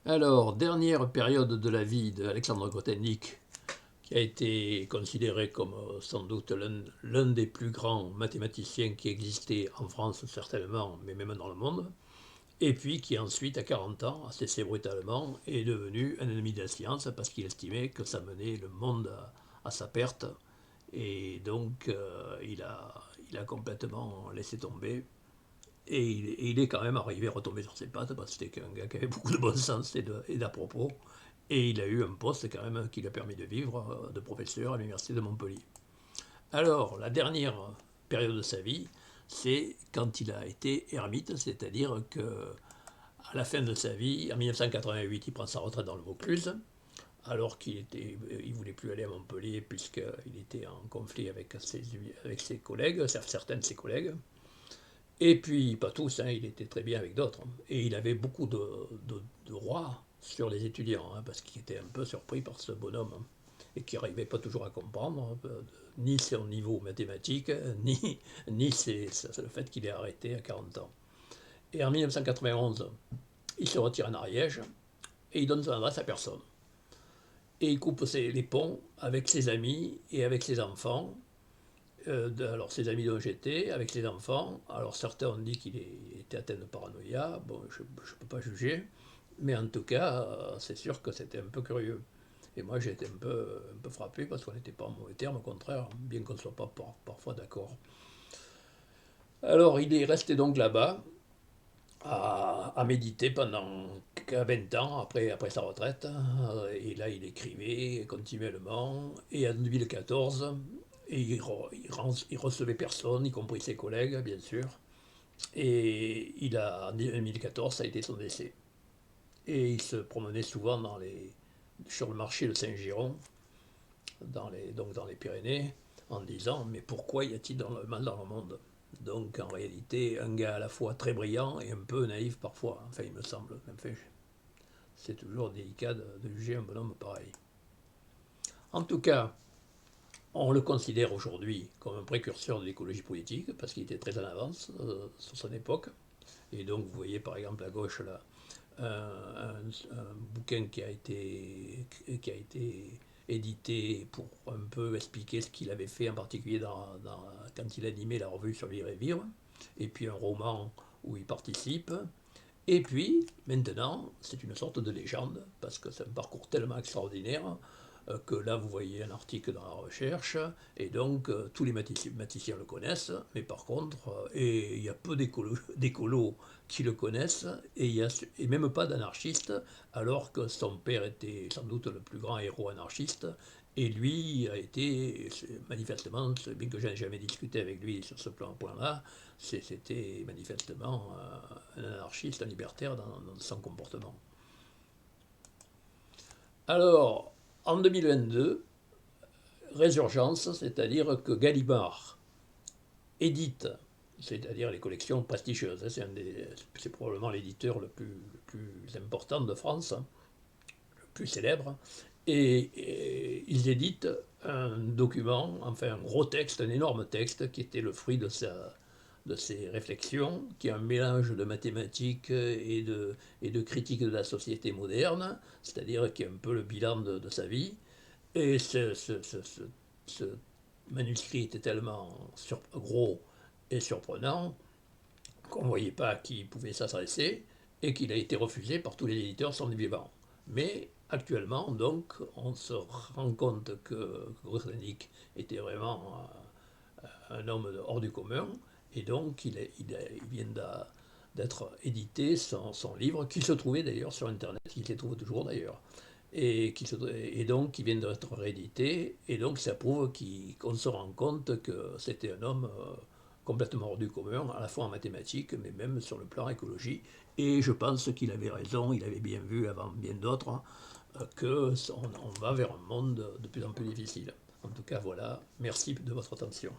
Alors, dernière période de la vie d'Alexandre Grothendieck, qui a été considéré comme sans doute l'un des plus grands mathématiciens qui existait en France certainement, mais même dans le monde, et puis qui ensuite, à 40 ans, assez brutalement, est devenu un ennemi de la science parce qu'il estimait que ça menait le monde à sa perte, et donc il a complètement laissé tomber. Et il est quand même arrivé à retomber sur ses pattes parce que c'était un gars qui avait beaucoup de bon sens et d'à-propos. Et il a eu un poste quand même qui lui a permis de vivre, de professeur à l'université de Montpellier. Alors, la dernière période de sa vie, c'est quand il a été ermite, c'est-à-dire que à la fin de sa vie, en 1988, il prend sa retraite dans le Vaucluse, alors il voulait plus aller à Montpellier puisqu'il était en conflit avec ses collègues, certains de ses collègues. Et puis, pas tous, hein, il était très bien avec d'autres. Et il avait beaucoup de droits sur les étudiants, hein, parce qu'il était un peu surpris par ce bonhomme, hein, et qui n'arrivait pas toujours à comprendre ni son niveau mathématique, ni le fait qu'il ait arrêté à 40 ans. Et en 1991, il se retire en Ariège, et il donne son adresse à personne. Et il coupe les ponts avec ses amis et avec ses enfants, alors ses amis dont j'étais, avec les enfants. Alors certains ont dit qu'il était atteint de paranoïa, bon je ne peux pas juger, mais en tout cas c'est sûr que c'était un peu curieux. Et moi j'ai été un peu frappé parce qu'on n'était pas en mauvais termes, au contraire, bien qu'on ne soit pas parfois d'accord. Alors il est resté donc là-bas à méditer pendant 20 ans après sa retraite. Et là, il écrivait continuellement. Et en 2014, il recevait personne, y compris ses collègues, bien sûr. Et en 2014, ça a été son décès. Et il se promenait souvent sur le marché de Saint-Giron, donc dans les Pyrénées, en disant mais pourquoi y a-t-il le mal dans le monde? Donc en réalité, un gars à la fois très brillant et un peu naïf parfois, enfin il me semble. Enfin, c'est toujours délicat de juger un bonhomme pareil. En tout cas, on le considère aujourd'hui comme un précurseur de l'écologie politique, parce qu'il était très en avance sur son époque. Et donc vous voyez par exemple à gauche là, un bouquin qui a été édité pour un peu expliquer ce qu'il avait fait, en particulier quand il animait la revue sur Vivre et Vivre, et puis un roman où il participe. Et puis, maintenant, c'est une sorte de légende, parce que c'est un parcours tellement extraordinaire que là, vous voyez un article dans la recherche, et donc tous les mathématiciens le connaissent, mais par contre, et il y a peu d'écolos qui le connaissent, et même pas d'anarchistes, alors que son père était sans doute le plus grand héros anarchiste, et lui a été, manifestement, bien que je n'ai jamais discuté avec lui sur ce point-là, c'était manifestement un anarchiste, un libertaire dans son comportement. Alors, en 2022, résurgence, c'est-à-dire que Gallimard édite, c'est-à-dire les collections prestigieuses, c'est probablement l'éditeur le plus important de France, le plus célèbre, et ils éditent un document, enfin un gros texte, un énorme texte qui était le fruit de ses réflexions, qui est un mélange de mathématiques et de critique de la société moderne, c'est-à-dire qui est un peu le bilan de sa vie. Et ce manuscrit était tellement gros et surprenant qu'on ne voyait pas à qui il pouvait s'adresser et qu'il a été refusé par tous les éditeurs son vivant. Mais actuellement, donc, on se rend compte que Grothendieck était vraiment un homme hors du commun, et donc il vient d'être édité son livre, qui se trouvait d'ailleurs sur Internet, il se trouve toujours d'ailleurs, et donc qui vient d'être réédité, et donc ça prouve qu'on se rend compte que c'était un homme complètement hors du commun, à la fois en mathématiques, mais même sur le plan écologie, et je pense qu'il avait raison, il avait bien vu avant bien d'autres, qu'on va vers un monde de plus en plus difficile. En tout cas, voilà, merci de votre attention.